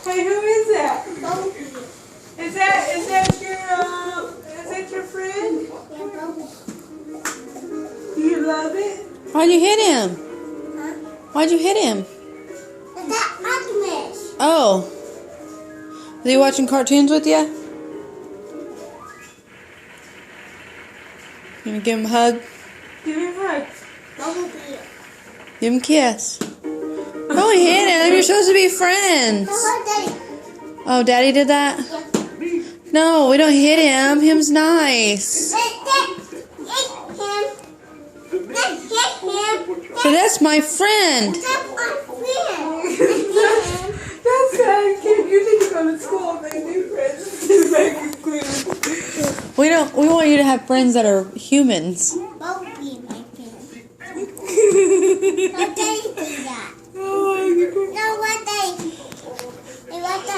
Hey, who is that? Is that your friend? Do you love it? Why'd you hit him? Huh? Why'd you hit him? That Optimus. Oh. Is he watching cartoons with you? You gonna give him a hug? Give him a hug. Bumblebee. Give him a kiss. Don't hit him. You're supposed to be friends. Hello, Daddy. Oh, Daddy did that? Yeah. No, we don't hit him. Him's nice. Hit him. So that's my friend. That's my friend. That's sad, kid. You need to go to school and make new friends. We want you to have friends that are humans. Bumblebee, my friend.